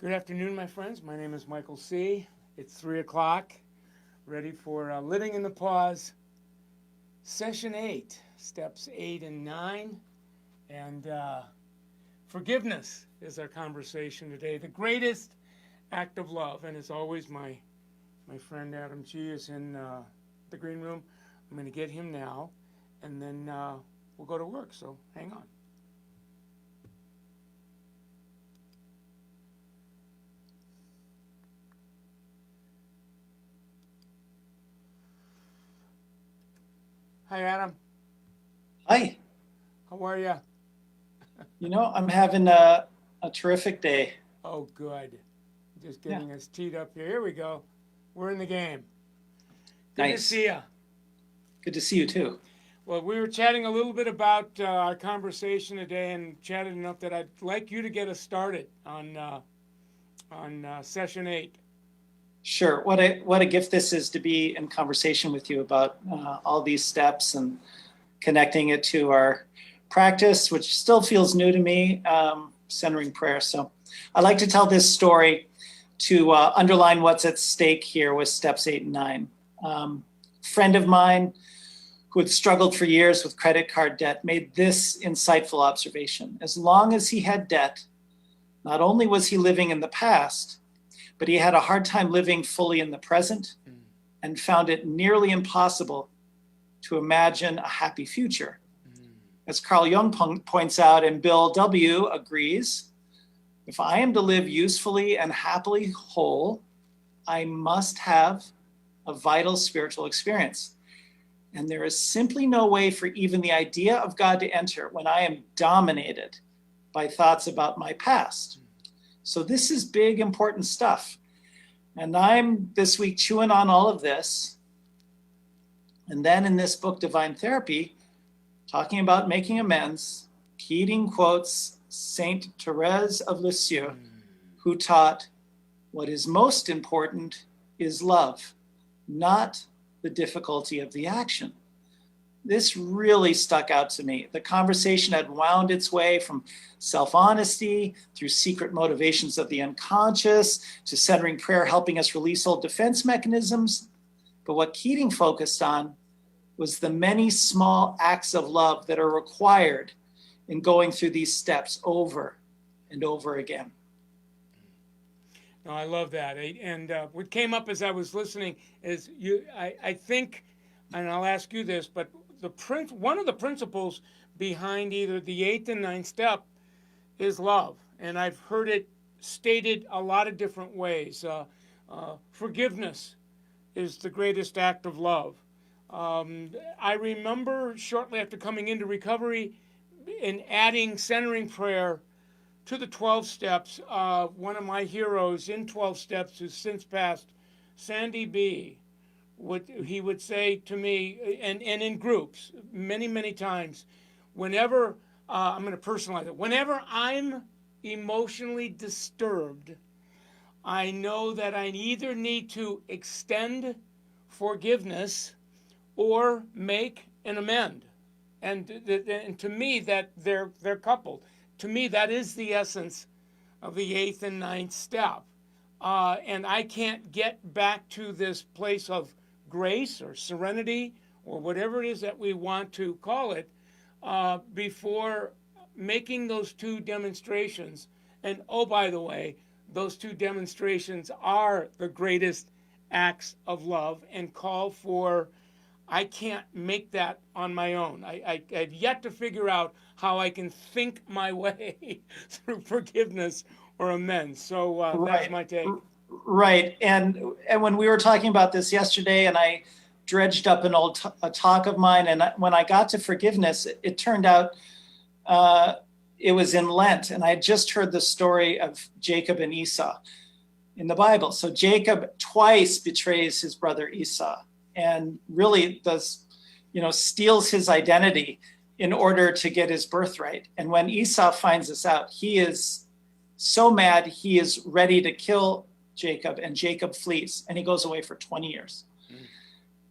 Good afternoon, my friends. My name is Michael C. It's 3 o'clock, ready for Living in the Pause, Session 8, Steps 8 and 9. And forgiveness is our conversation today, the greatest act of love. And as always, my friend Adam G. is in the green room. I'm going to get him now, and then we'll go to work, so hang on. Hi, Adam. Hi. How are you? I'm having a terrific day. Oh, good. Just getting us teed up here. Here we go. We're in the game. Good Nice. to see you. Good to see you too. Well, we were chatting a little bit about our conversation today, and chatted enough that I'd like you to get us started on Session 8. Sure. What a gift this is to be in conversation with you about all these steps and connecting it to our practice, which still feels new to me, centering prayer. So I like to tell this story to underline what's at stake here with steps 8 and 9. Friend of mine who had struggled for years with credit card debt made this insightful observation. As long as he had debt, not only was he living in the past, but he had a hard time living fully in the present and found it nearly impossible to imagine a happy future. As Carl Jung points out, and Bill W. agrees, if I am to live usefully and happily whole, I must have a vital spiritual experience. And there is simply no way for even the idea of God to enter when I am dominated by thoughts about my past. So this is big, important stuff. And I'm this week chewing on all of this. And then in this book, Divine Therapy, talking about making amends, Keating quotes Saint Therese of Lisieux, who taught, what is most important is love, not the difficulty of the action. This really stuck out to me. The conversation had wound its way from self-honesty through secret motivations of the unconscious to centering prayer, helping us release old defense mechanisms. But what Keating focused on was the many small acts of love that are required in going through these steps over and over again. No, I love that. And what came up as I was listening is I think, and I'll ask you this, but one of the principles behind either the 8th and 9th step is love. And I've heard it stated a lot of different ways. Forgiveness is the greatest act of love. I remember shortly after coming into recovery and adding centering prayer to the 12 steps. One of my heroes in 12 steps, who's since passed, Sandy B., he would say to me, and in groups, many, many times, whenever, I'm going to personalize it, whenever I'm emotionally disturbed, I know that I either need to extend forgiveness or make an amend. And to me, that they're coupled. To me, that is the essence of the 8th and 9th step. And I can't get back to this place of grace or serenity or whatever it is that we want to call it before making those two demonstrations. And oh, by the way, those two demonstrations are the greatest acts of love and call for, I can't make that on my own. I've yet to figure out how I can think my way through forgiveness or amends. So that's my take. Right. And when we were talking about this yesterday, and I dredged up an old talk of mine, and when I got to forgiveness, it turned out it was in Lent. And I had just heard the story of Jacob and Esau in the Bible. So Jacob twice betrays his brother Esau and really steals his identity in order to get his birthright. And when Esau finds this out, he is so mad, he is ready to kill Jacob, and Jacob flees, and he goes away for 20 years.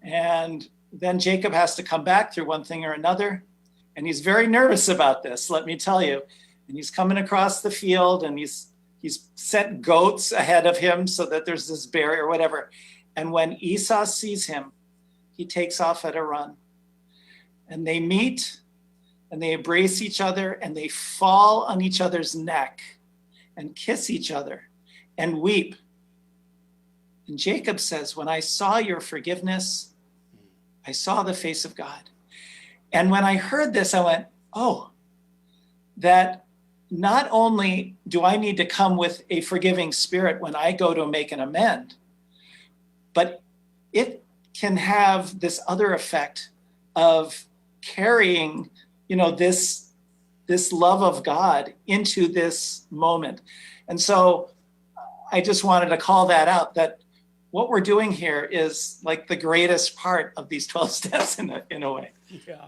And then Jacob has to come back through one thing or another, and he's very nervous about this, let me tell you. And he's coming across the field, and he's he's sent goats ahead of him so that there's this barrier or whatever. And when Esau sees him, he takes off at a run. And they meet and they embrace each other and they fall on each other's neck and kiss each other and weep. And Jacob says, when I saw your forgiveness, I saw the face of God. And when I heard this, I went, oh, that not only do I need to come with a forgiving spirit when I go to make an amend, but it can have this other effect of carrying, this love of God into this moment. And so I just wanted to call that out, that what we're doing here is like the greatest part of these 12 steps in a way. Yeah.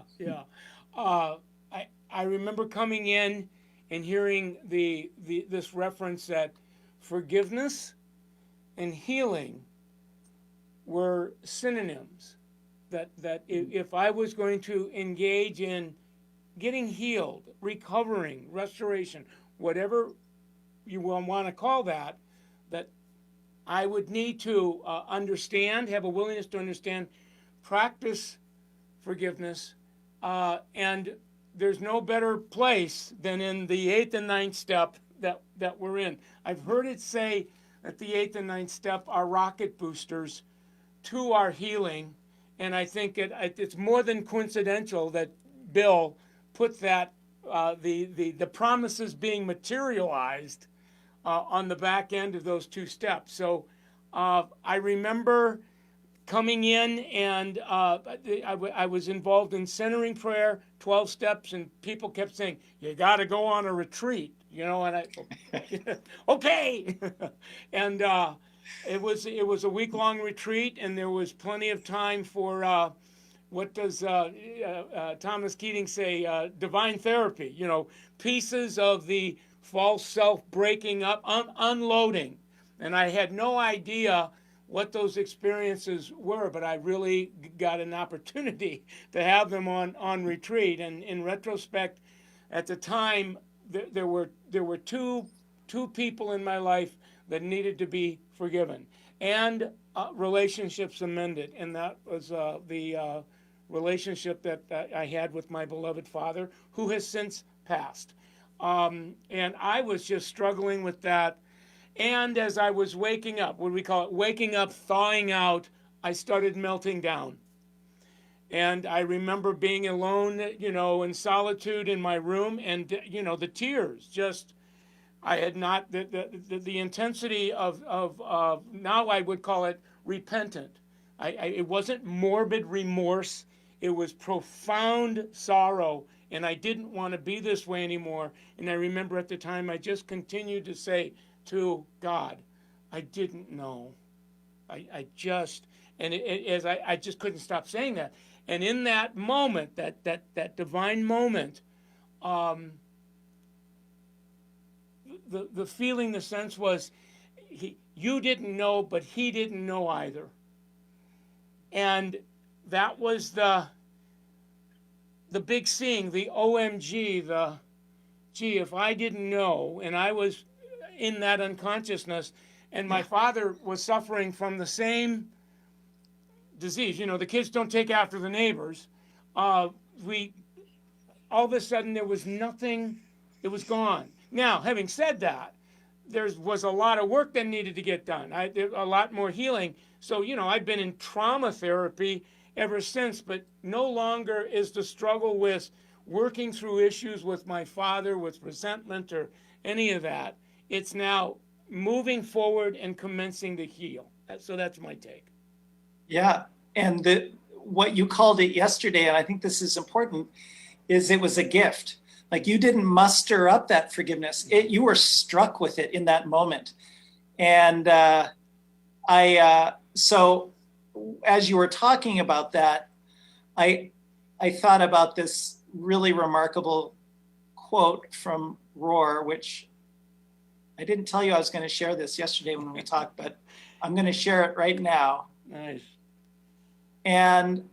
I remember coming in and hearing this reference that forgiveness and healing were synonyms. That if I was going to engage in getting healed, recovering, restoration, whatever you want to call that, that I would need to understand, have a willingness to understand, practice forgiveness, and there's no better place than in the 8th and 9th step that we're in. I've heard it say that the 8th and 9th step are rocket boosters to our healing, and I think it's more than coincidental that Bill put that the promises being materialized on the back end of those 2 steps. So I remember coming in and I was involved in centering prayer, 12 steps, and people kept saying, you got to go on a retreat, and I, okay. And it was a week-long retreat, and there was plenty of time for what does Thomas Keating say, divine therapy, pieces of the false self breaking up, unloading. And I had no idea what those experiences were, but I really got an opportunity to have them on retreat. And in retrospect, at the time, there were two people in my life that needed to be forgiven and relationships amended, and that was the relationship that I had with my beloved father, who has since passed. And I was just struggling with that. And as I was waking up, what do we call it? Waking up, thawing out, I started melting down. And I remember being alone, in solitude in my room, and, the tears just, I had not, the intensity of now I would call it repentant. It wasn't morbid remorse. It was profound sorrow, and I didn't want to be this way anymore. And I remember at the time I just continued to say to God, I didn't know. I just couldn't stop saying that. And in that moment, that divine moment, the feeling, the sense was, you didn't know, but he didn't know either. And that was the big seeing, the OMG, gee, if I didn't know, and I was in that unconsciousness, and my father was suffering from the same disease. The kids don't take after the neighbors. All of a sudden there was nothing, it was gone. Now, having said that, there was a lot of work that needed to get done. A lot more healing. So, I've been in trauma therapy ever since, but no longer is the struggle with working through issues with my father, with resentment or any of that. It's now moving forward and commencing to heal. So that's my take. Yeah. And what you called it yesterday, and I think this is important, is it was a gift. Like, you didn't muster up that forgiveness. You were struck with it in that moment. And so as you were talking about that, I thought about this really remarkable quote from Rohr, which I didn't tell you I was going to share this yesterday when we talked, but I'm going to share it right now. Nice. And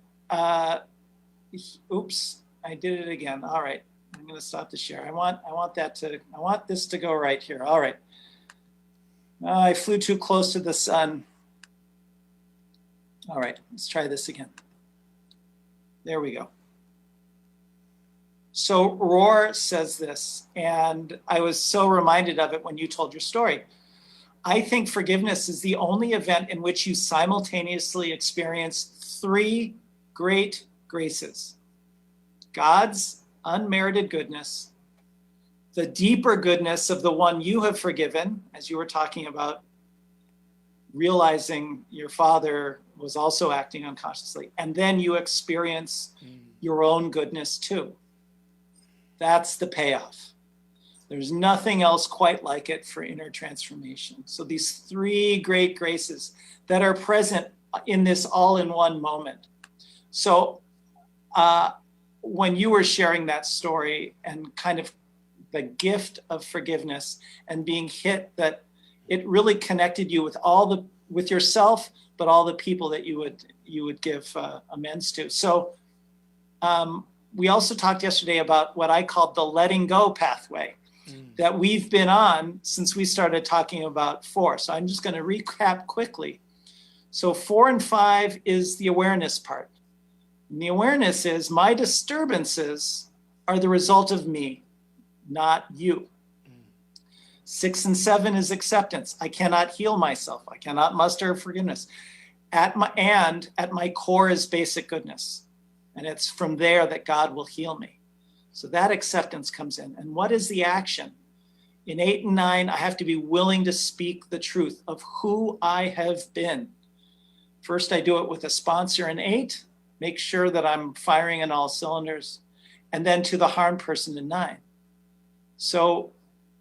oops, I did it again. All right, I'm going to stop the share. I want this to go right here. All right. I flew too close to the sun. All right, let's try this again. There we go. So Roar says this, and I was so reminded of it when you told your story. I think forgiveness is the only event in which you simultaneously experience three great graces: God's unmerited goodness, the deeper goodness of the one you have forgiven, as you were talking about, realizing your father was also acting unconsciously, and then you experience your own goodness too. That's the payoff. There's nothing else quite like it for inner transformation. So these three great graces that are present in this all-in-one moment. So when you were sharing that story and kind of the gift of forgiveness and being hit, that it really connected you with yourself, but all the people that you would give amends to. So we also talked yesterday about what I called the letting go pathway that we've been on since we started talking about 4. So I'm just going to recap quickly. So 4 and 5 is the awareness part. And the awareness is my disturbances are the result of me, not you. 6 and 7 is acceptance. I cannot heal myself. I cannot muster forgiveness. At my core is basic goodness. And it's from there that God will heal me. So that acceptance comes in. And what is the action? In 8 and 9, I have to be willing to speak the truth of who I have been. First, I do it with a sponsor in 8, make sure that I'm firing on all cylinders, and then to the harmed person in 9. So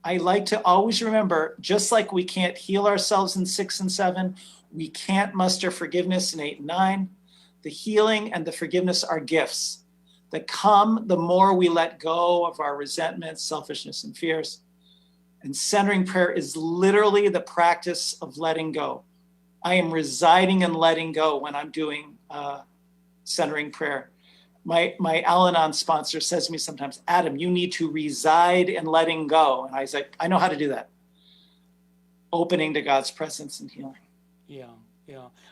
I like to always remember, just like we can't heal ourselves in 6 and 7, we can't muster forgiveness in 8 and 9. The healing and the forgiveness are gifts that come the more we let go of our resentments, selfishness, and fears. And centering prayer is literally the practice of letting go. I am residing in letting go when I'm doing centering prayer. My Al-Anon sponsor says to me sometimes, Adam, you need to reside in letting go. And I was like, I know how to do that. Opening to God's presence and healing. Yeah.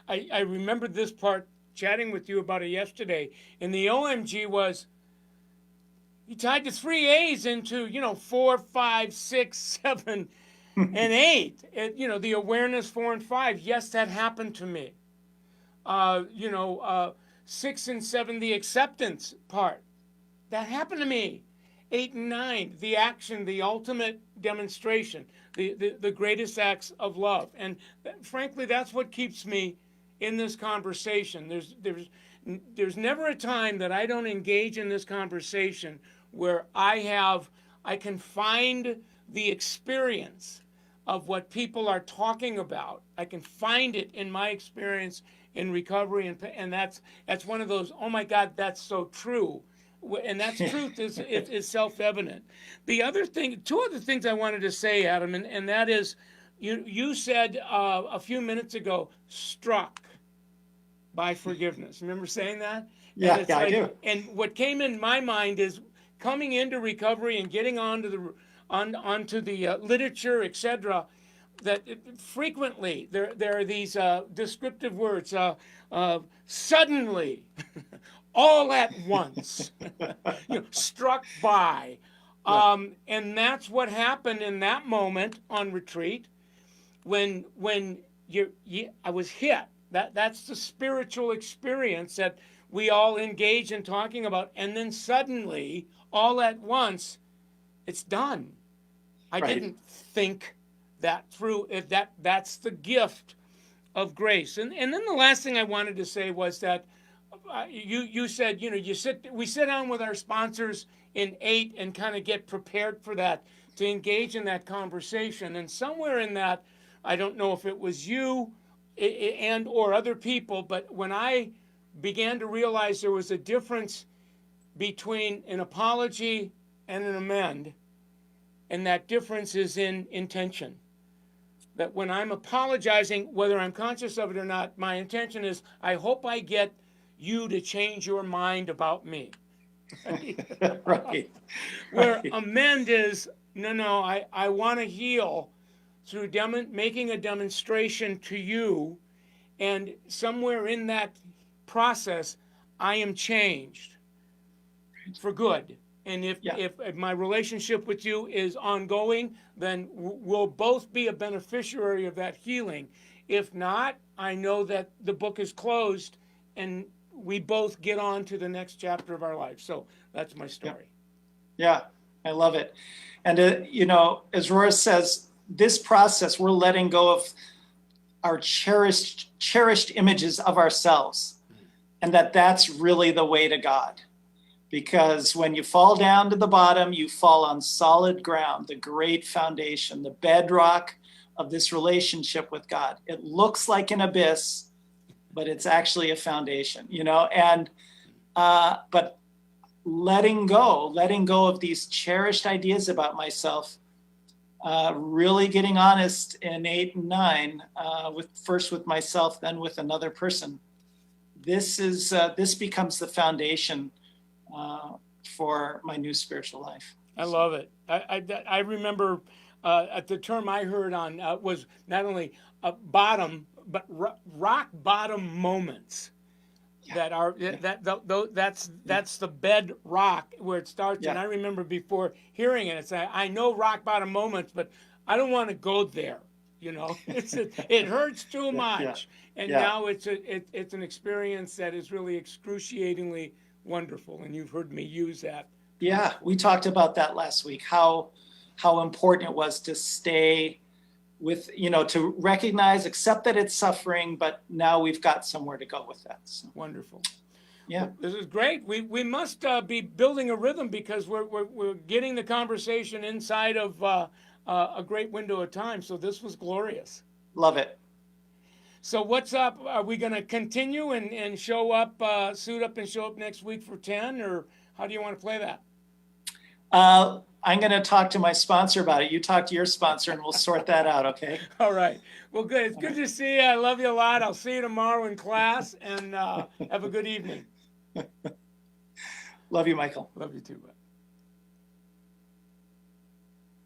I remember this part chatting with you about it yesterday. And the OMG was, you tied the 3 A's into, 4, 5, 6, 7, and 8. The awareness 4 and 5. Yes, that happened to me. 6 and 7, the acceptance part. That happened to me. 8 and 9, the action, the ultimate demonstration, the greatest acts of love. And frankly, that's what keeps me in this conversation. There's never a time that I don't engage in this conversation where I can find the experience of what people are talking about. I can find it in my experience in recovery, and that's one of those, oh my God, that's so true. And that truth is self-evident. The other thing, 2 other things I wanted to say, Adam, and that is, you said a few minutes ago, struck by forgiveness. Remember saying that? Yeah, I do. And what came in my mind is coming into recovery and getting onto the literature, etc. That frequently there are these descriptive words, suddenly, all at once, struck by. And that's what happened in that moment on retreat when I was hit. That's the spiritual experience that we all engage in talking about. And then suddenly, all at once, it's done. I didn't think that through. That's the gift of grace. And then the last thing I wanted to say was that you said, we sit down with our sponsors in 8 and kind of get prepared for that, to engage in that conversation. And somewhere in that, I don't know if it was you and or other people, but when I began to realize there was a difference between an apology and an amend, and that difference is in intention. That when I'm apologizing, whether I'm conscious of it or not, my intention is, I hope I get you to change your mind about me. Right. Where amend is, no, I want to heal through making a demonstration to you, and somewhere in that process, I am changed for good. And if my relationship with you is ongoing, then we'll both be a beneficiary of that healing. If not, I know that the book is closed and we both get on to the next chapter of our life. So that's my story. Yeah, I love it. And, as Rory says, this process, we're letting go of our cherished images of ourselves, and that's really the way to God. Because when you fall down to the bottom, you fall on solid ground, the great foundation, the bedrock of this relationship with God. It looks like an abyss, but it's actually a foundation, and but letting go of these cherished ideas about myself, really getting honest in 8 and 9, first with myself, then with another person. This becomes the foundation for my new spiritual life. I love it. I remember the term I heard on was not only bottom, but rock bottom moments. That are that's the bedrock where it starts. And I remember before hearing it, it's I know rock bottom moments, but I don't want to go there. It hurts too much. And now it's an experience that is really excruciatingly wonderful. And you've heard me use that. Yeah, we talked about that last week. How important it was to stay with, to recognize, accept that it's suffering, but now we've got somewhere to go with that. So. Wonderful. Yeah. Well, this is great. We must be building a rhythm because we're getting the conversation inside of a great window of time. So this was glorious. Love it. So what's up? Are we going to continue and show up, suit up and show up next week for 10, or how do you want to play that? I'm going to talk to my sponsor about it. You talk to your sponsor and we'll sort that out, okay? All right. Well, good. It's good to see you. I love you a lot. I'll see you tomorrow in class, and have a good evening. Love you, Michael. Love you too, bud.